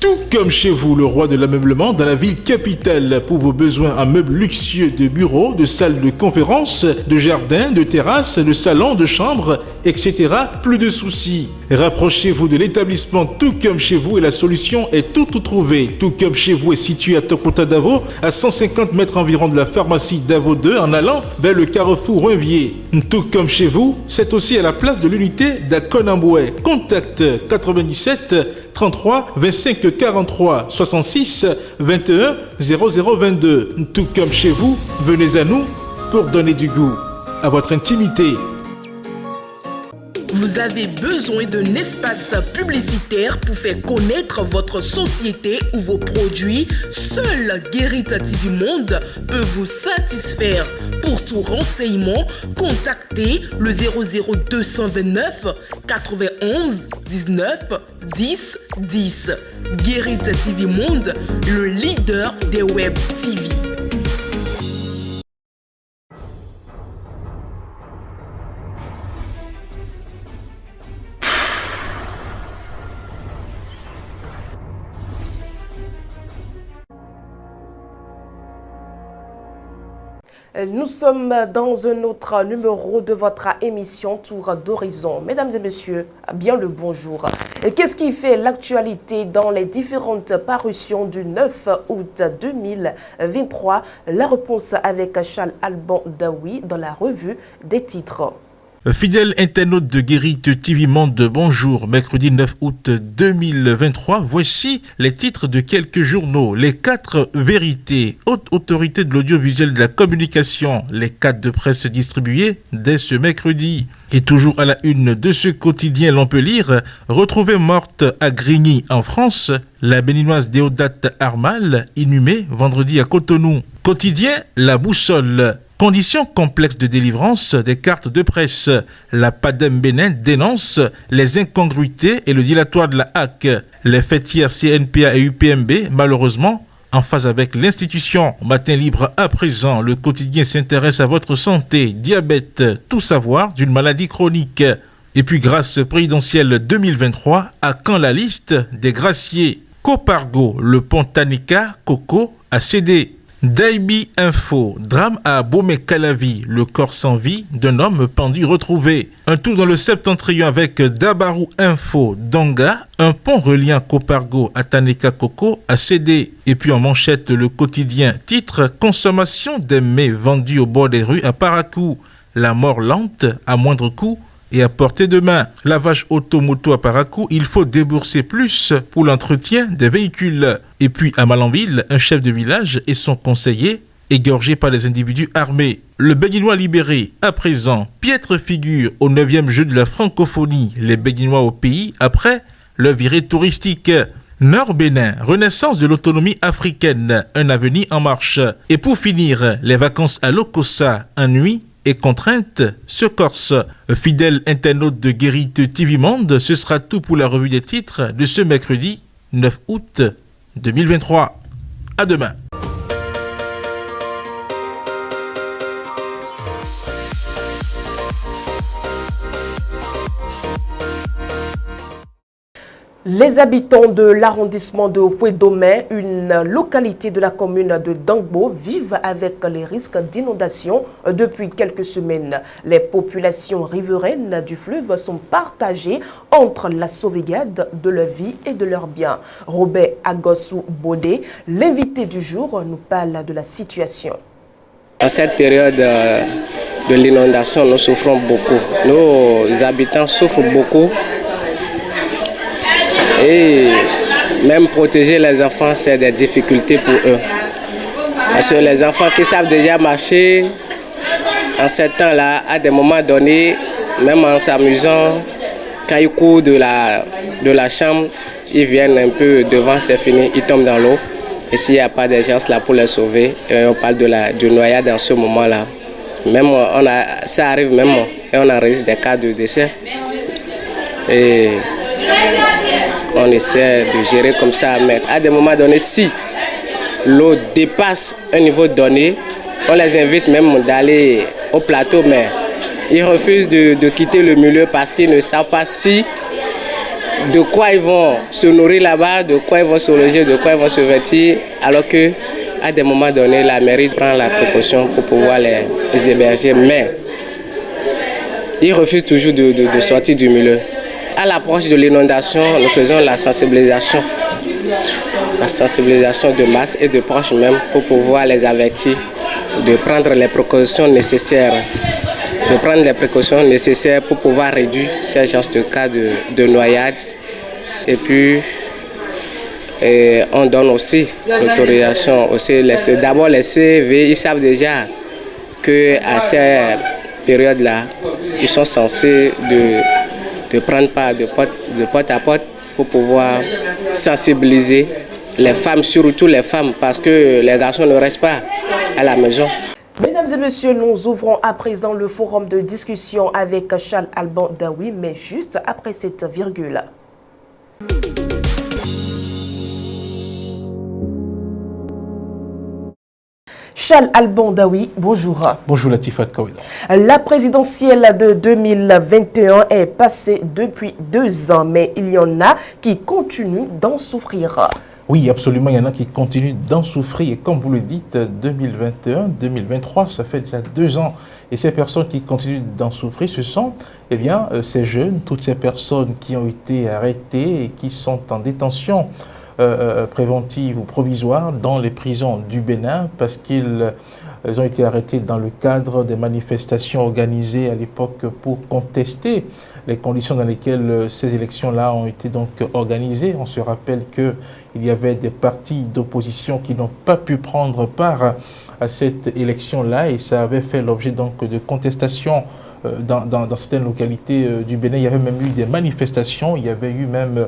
Tout comme chez vous, le roi de l'ameublement dans la ville capitale. Pour vos besoins en meubles luxueux de bureaux, de salles de conférences, de jardins, de terrasses, de salons, de chambres, etc. Plus de soucis. Rapprochez-vous de l'établissement Tout comme chez vous et la solution est tout trouvée. Tout comme chez vous est situé à Tokota Davo, à 150 mètres environ de la pharmacie Davo 2 en allant vers le carrefour Renvier. Tout comme chez vous, c'est aussi à la place de l'unité d'Akonamboué. Contact 97 33 25 43 66 21 0022. Tout comme chez vous, venez à nous pour donner du goût à votre intimité. Vous avez besoin d'un espace publicitaire pour faire connaître votre société ou vos produits? Seul Guérit TV Monde peut vous satisfaire. Pour tout renseignement, contactez le 00229 91 19 10 10. Guérit TV Monde, le leader des web TV. Nous sommes dans un autre numéro de votre émission Tour d'Horizon. Mesdames et messieurs, bien le bonjour. Qu'est-ce qui fait l'actualité dans les différentes parutions du 9 août 2023? La réponse avec Charles Alban Daoui dans la revue des titres. Fidèle internaute de Guérit TV Monde, bonjour. Mercredi 9 août 2023, voici les titres de quelques journaux. Les 4 vérités, haute autorité de l'audiovisuel et de la communication. Les 4 de presse distribués dès ce mercredi. Et toujours à la une de ce quotidien, l'on peut lire « Retrouvée morte à Grigny en France, la béninoise Déodate Armal, inhumée vendredi à Cotonou. » Quotidien, La Boussole. Conditions complexes de délivrance des cartes de presse. La PADEM Bénin dénonce les incongruités et le dilatoire de la HAC. Les fêtières CNPA et UPMB, malheureusement, en phase avec l'institution. Matin libre à présent, le quotidien s'intéresse à votre santé, diabète, tout savoir d'une maladie chronique. Et puis grâce présidentielle 2023, à quand la liste des graciés? Copargo, le pont Tanika, Coco, a cédé. Daibi Info, drame à Bomé-Calavi, le corps sans vie d'un homme pendu retrouvé. Un tour dans le septentrion avec Dabarou Info, Donga, un pont reliant Copargo à Taneka Coco a cédé. Et puis en manchette, le quotidien, titre consommation des mets vendus au bord des rues à Parakou. La mort lente, à moindre coût et à portée de main. Lavage auto-moto à Parakou, il faut débourser plus pour l'entretien des véhicules. Et puis à Malanville, un chef de village et son conseiller égorgés par des individus armés. Le Béninois libéré, à présent, piètre figure au 9e jeu de la francophonie. Les Béninois au pays après leur virée touristique. Nord-Bénin, renaissance de l'autonomie africaine, un avenir en marche. Et pour finir, les vacances à Lokossa, ennui et contraintes se corsent. Fidèle internaute de Guérit TV Monde, ce sera tout pour la revue des titres de ce mercredi 9 août 2023. À demain. Les habitants de l'arrondissement de Ouédomé, une localité de la commune de Dangbo, vivent avec les risques d'inondation depuis quelques semaines. Les populations riveraines du fleuve sont partagées entre la sauvegarde de leur vie et de leurs biens. Robert Agossou Bodé, l'invité du jour, nous parle de la situation. À cette période de l'inondation, nous souffrons beaucoup. Nos habitants souffrent beaucoup. Et même protéger les enfants, c'est des difficultés pour eux. Parce que les enfants qui savent déjà marcher, en ce temps-là, à des moments donnés, même en s'amusant, quand ils courent de la chambre, ils viennent un peu devant, c'est fini, ils tombent dans l'eau. Et s'il n'y a pas d'urgence là pour les sauver, on parle du noyade dans ce moment-là. Même ça arrive même, et on enregistre des cas de décès. Et on essaie de gérer comme ça, mais à des moments donnés, si l'eau dépasse un niveau donné, on les invite même d'aller au plateau, mais ils refusent de quitter le milieu parce qu'ils ne savent pas si de quoi ils vont se nourrir là-bas, de quoi ils vont se loger, de quoi ils vont se vêtir, alors que à des moments donnés, la mairie prend la précaution pour pouvoir les héberger, mais ils refusent toujours de sortir du milieu. À l'approche de l'inondation, nous faisons la sensibilisation de masse et de proches même pour pouvoir les avertir de prendre les précautions nécessaires. Pour pouvoir réduire ces genres de cas de noyade. Et puis, on donne aussi l'autorisation. D'abord, les CV, ils savent déjà qu'à ces périodes-là, ils sont censés de prendre part de porte à porte pour pouvoir sensibiliser les femmes, surtout les femmes, parce que les garçons ne restent pas à la maison. Mesdames et messieurs, nous ouvrons à présent le forum de discussion avec Charles Alban Daoui, mais juste après cette virgule. Charles Alban Daoui, bonjour. Bonjour Latifat Kaweda. La présidentielle de 2021 est passée depuis 2 ans, mais il y en a qui continuent d'en souffrir. Oui, absolument, il y en a qui continuent d'en souffrir. Et comme vous le dites, 2021, 2023, ça fait déjà 2 ans. Et ces personnes qui continuent d'en souffrir, ce sont ces jeunes, toutes ces personnes qui ont été arrêtées et qui sont en détention préventive ou provisoire dans les prisons du Bénin parce qu'ils ont été arrêtés dans le cadre des manifestations organisées à l'époque pour contester les conditions dans lesquelles ces élections-là ont été donc organisées. On se rappelle qu'il y avait des partis d'opposition qui n'ont pas pu prendre part à cette élection-là et ça avait fait l'objet donc de contestations dans certaines localités du Bénin. Il y avait même eu des manifestations, il y avait eu même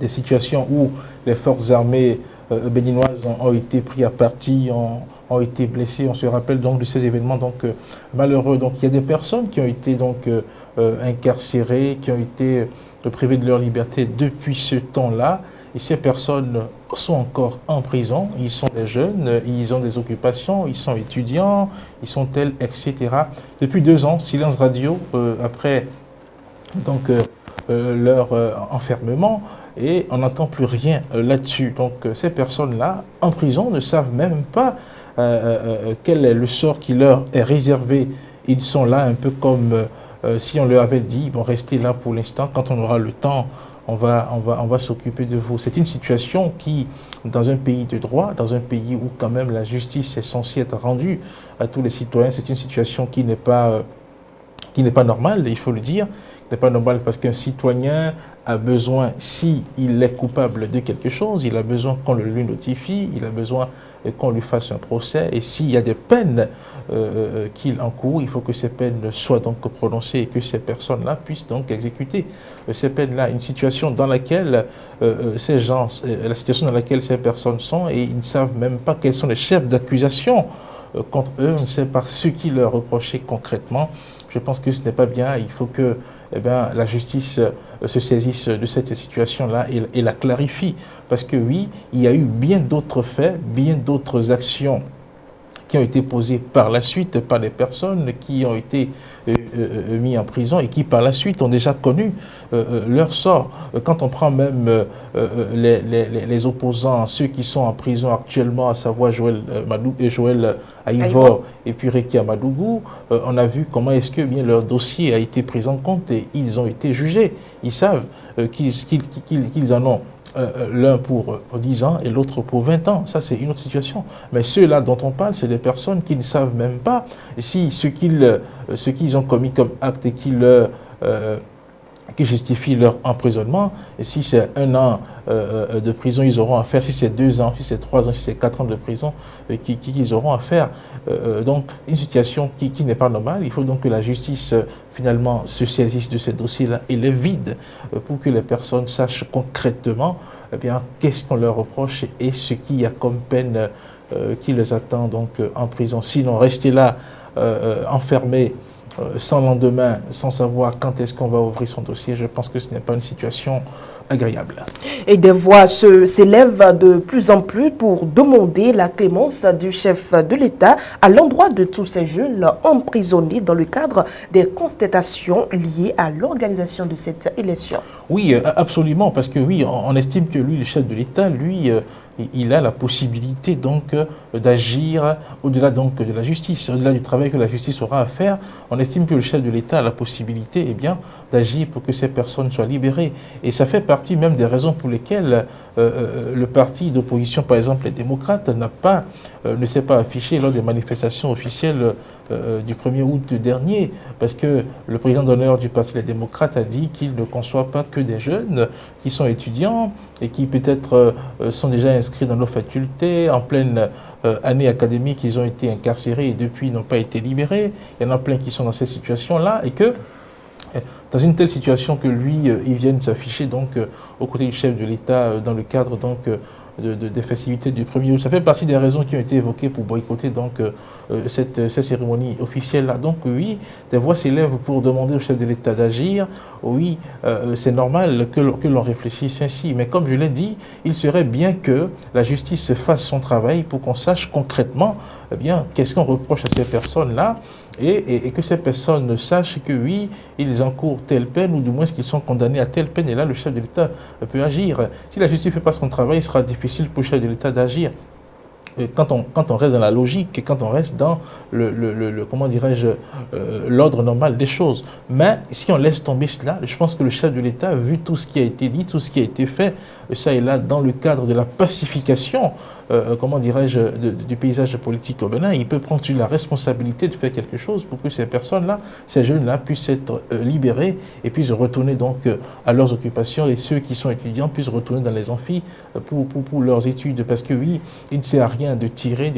des situations où les forces armées béninoises ont été pris à partie, ont été blessés. On se rappelle donc de ces événements donc malheureux. Donc il y a des personnes qui ont été donc incarcérées, qui ont été privées de leur liberté depuis ce temps-là. Et ces personnes sont encore en prison. Ils sont des jeunes, ils ont des occupations, ils sont étudiants, ils sont tels, etc. Depuis 2 ans, silence radio après donc leur enfermement. Et on n'entend plus rien là-dessus. Donc ces personnes-là, en prison, ne savent même pas quel est le sort qui leur est réservé. Ils sont là un peu comme si on leur avait dit, ils vont rester là pour l'instant. Quand on aura le temps, on va s'occuper de vous. C'est une situation qui, dans un pays de droit, dans un pays où quand même la justice est censée être rendue à tous les citoyens, c'est une situation qui n'est pas normale, il faut le dire. N'est pas normal parce qu'un citoyen a besoin, s'il est coupable de quelque chose, il a besoin qu'on le lui notifie, il a besoin qu'on lui fasse un procès. Et s'il y a des peines qu'il encourt, il faut que ces peines soient donc prononcées et que ces personnes-là puissent donc exécuter ces peines-là. Une situation dans laquelle ces gens, la situation dans laquelle ces personnes sont, et ils ne savent même pas quels sont les chefs d'accusation contre eux, on ne sait pas ce qui leur reprochait concrètement. Je pense que ce n'est pas bien. Il faut que la justice se saisisse de cette situation-là et la clarifie. Parce que oui, il y a eu bien d'autres faits, bien d'autres actions qui ont été posées par la suite par des personnes qui ont été mis en prison et qui par la suite ont déjà connu leur sort. Quand on prend même les opposants, ceux qui sont en prison actuellement, à savoir Joël Aïvor et puis Rekia Madougou, on a vu comment est-ce que bien leur dossier a été pris en compte et ils ont été jugés. Ils savent qu'ils en ont l'un pour 10 ans et l'autre pour 20 ans. Ça, c'est une autre situation. Mais ceux-là dont on parle, c'est des personnes qui ne savent même pas si ce qu'ils ont commis comme acte et qui justifie leur emprisonnement, et si c'est 1 an de prison, ils auront à faire, si c'est 2 ans, si c'est 3 ans, si c'est 4 ans de prison, qu'ils auront à faire. Donc, une situation qui n'est pas normale. Il faut donc que la justice, finalement, se saisisse de ces dossiers-là et les vide pour que les personnes sachent concrètement qu'est-ce qu'on leur reproche et ce qu'il y a comme peine qui les attend donc en prison. Sinon, rester là, enfermés, sans lendemain, sans savoir quand est-ce qu'on va ouvrir son dossier, je pense que ce n'est pas une situation agréable. Et des voix s'élèvent de plus en plus pour demander la clémence du chef de l'État à l'endroit de tous ces jeunes emprisonnés dans le cadre des constatations liées à l'organisation de cette élection. Oui, absolument, parce que oui, on estime que lui, le chef de l'État, lui, il a la possibilité donc d'agir au-delà donc de la justice, au-delà du travail que la justice aura à faire. On estime que le chef de l'État a la possibilité, eh bien, d'agir pour que ces personnes soient libérées. Et ça fait partie même des raisons pour lesquelles le parti d'opposition, par exemple les démocrates, ne s'est pas affiché lors des manifestations officielles du 1er août dernier, parce que le président d'honneur du parti des démocrates a dit qu'il ne conçoit pas que des jeunes qui sont étudiants et qui peut-être sont déjà inscrits dans nos facultés en pleine année académique, ils ont été incarcérés et depuis n'ont pas été libérés. Il y en a plein qui sont dans cette situation-là et que dans une telle situation que lui, il vienne s'afficher donc aux côtés du chef de l'État dans le cadre donc des festivités du 1er août. Ça fait partie des raisons qui ont été évoquées pour boycotter donc cette cérémonie officielle-là. Donc oui, des voix s'élèvent pour demander au chef de l'État d'agir. Oui, c'est normal que l'on réfléchisse ainsi. Mais comme je l'ai dit, il serait bien que la justice fasse son travail pour qu'on sache concrètement eh bien, qu'est-ce qu'on reproche à ces personnes-là et que ces personnes sachent que oui, ils encourent telle peine ou du moins qu'ils sont condamnés à telle peine. Et là, le chef de l'État peut agir. Si la justice ne fait pas son travail, il sera difficile pour le chef de l'État d'agir. Quand on reste dans la logique et quand on reste dans comment dirais-je, l'ordre normal des choses. Mais si on laisse tomber cela, je pense que le chef de l'État, vu tout ce qui a été dit, tout ce qui a été fait, ça et là, dans le cadre de la pacification, comment dirais-je, du paysage politique au Bénin, il peut prendre sur la responsabilité de faire quelque chose pour que ces personnes-là, ces jeunes-là, puissent être libérés et puissent retourner donc à leurs occupations et ceux qui sont étudiants puissent retourner dans les amphis pour leurs études. Parce que oui, il ne sert à rien de tirer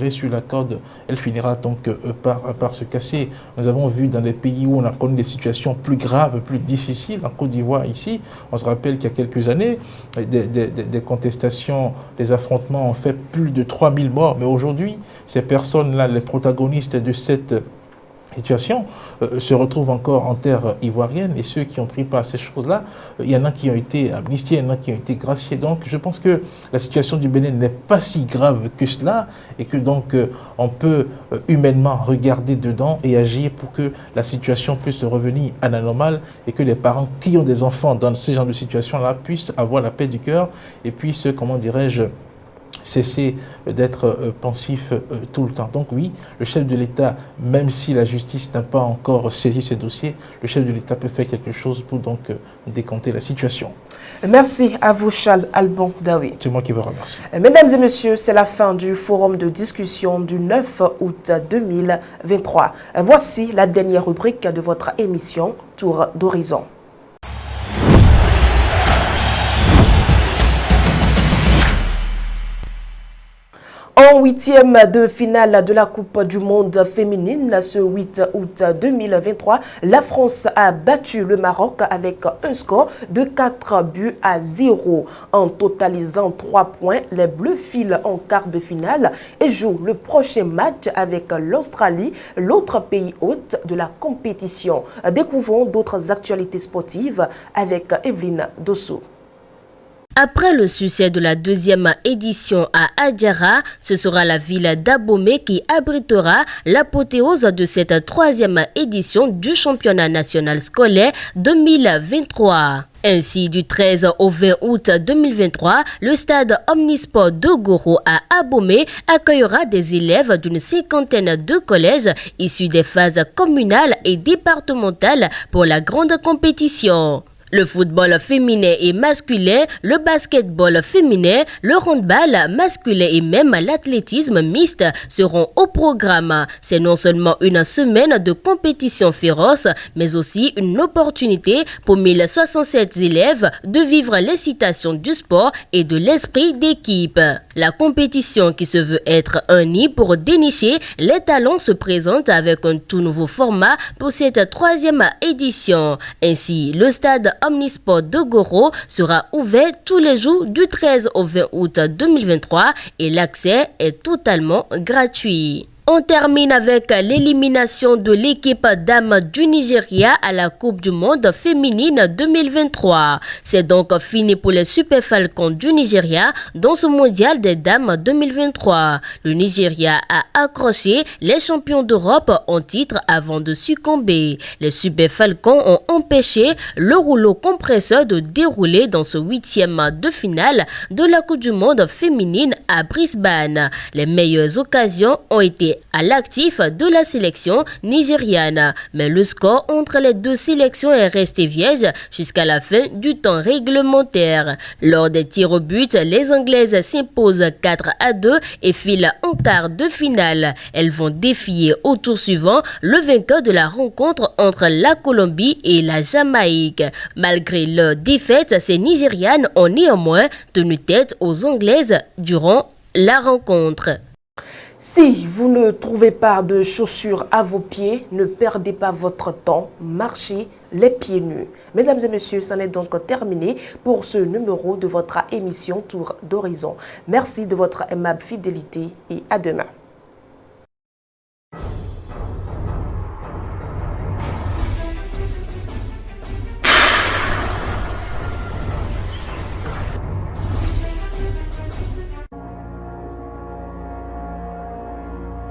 sur la corde. Elle finira donc par se casser. Nous avons vu dans les pays où on a connu des situations plus graves, plus difficiles, en Côte d'Ivoire ici, on se rappelle qu'il y a quelques années, des contestations, des affrontements ont fait plus de 3000 morts. Mais aujourd'hui, ces personnes-là, les protagonistes de cette situation, se retrouvent encore en terre ivoirienne et ceux qui ont pris part à ces choses-là, il y en a qui ont été amnistiés, il y en a qui ont été graciés. Donc je pense que la situation du Bénin n'est pas si grave que cela et que donc on peut humainement regarder dedans et agir pour que la situation puisse revenir à la normale et que les parents qui ont des enfants dans ce genre de situation-là puissent avoir la paix du cœur et puissent, comment dirais-je, cesser d'être pensif tout le temps. Donc oui, le chef de l'État, même si la justice n'a pas encore saisi ces dossiers, le chef de l'État peut faire quelque chose pour donc décanter la situation. Merci à vous, Charles Alban Daoui. C'est moi qui vous remercie. Mesdames et messieurs, c'est la fin du forum de discussion du 9 août 2023. Voici la dernière rubrique de votre émission Tour d'horizon. En huitième de finale de la Coupe du Monde féminine, ce 8 août 2023, la France a battu le Maroc avec un score de 4-0. En totalisant 3 points, les Bleus filent en quart de finale et jouent le prochain match avec l'Australie, l'autre pays hôte de la compétition. Découvrons d'autres actualités sportives avec Evelyne Dossou. Après le succès de la deuxième édition à Adjara, ce sera la ville d'Abomey qui abritera l'apothéose de cette troisième édition du championnat national scolaire 2023. Ainsi, du 13 au 20 août 2023, le stade Omnisport de Goro à Abomey accueillera des élèves d'une cinquantaine de collèges issus des phases communales et départementales pour la grande compétition. Le football féminin et masculin, le basketball féminin, le handball masculin et même l'athlétisme mixte seront au programme. C'est non seulement une semaine de compétition féroce, mais aussi une opportunité pour 1067 élèves de vivre l'excitation du sport et de l'esprit d'équipe. La compétition qui se veut être un nid pour dénicher les talents se présente avec un tout nouveau format pour cette troisième édition. Ainsi, le stade Omnisport de Goro sera ouvert tous les jours du 13 au 20 août 2023 et l'accès est totalement gratuit. On termine avec l'élimination de l'équipe dames du Nigeria à la Coupe du Monde féminine 2023. C'est donc fini pour les Super Falcons du Nigeria dans ce mondial des dames 2023. Le Nigeria a accroché les champions d'Europe en titre avant de succomber. Les Super Falcons ont empêché le rouleau compresseur de dérouler dans ce 8e de finale de la Coupe du Monde féminine à Brisbane. Les meilleures occasions ont été à l'actif de la sélection nigériane. Mais le score entre les deux sélections est resté vierge jusqu'à la fin du temps réglementaire. Lors des tirs au but, les Anglaises s'imposent 4-2 et filent en quart de finale. Elles vont défier au tour suivant le vainqueur de la rencontre entre la Colombie et la Jamaïque. Malgré leur défaite, ces Nigérianes ont néanmoins tenu tête aux Anglaises durant la rencontre. Si vous ne trouvez pas de chaussures à vos pieds, ne perdez pas votre temps, marchez les pieds nus. Mesdames et messieurs, c'en est donc terminé pour ce numéro de votre émission Tour d'Horizon. Merci de votre aimable fidélité et à demain.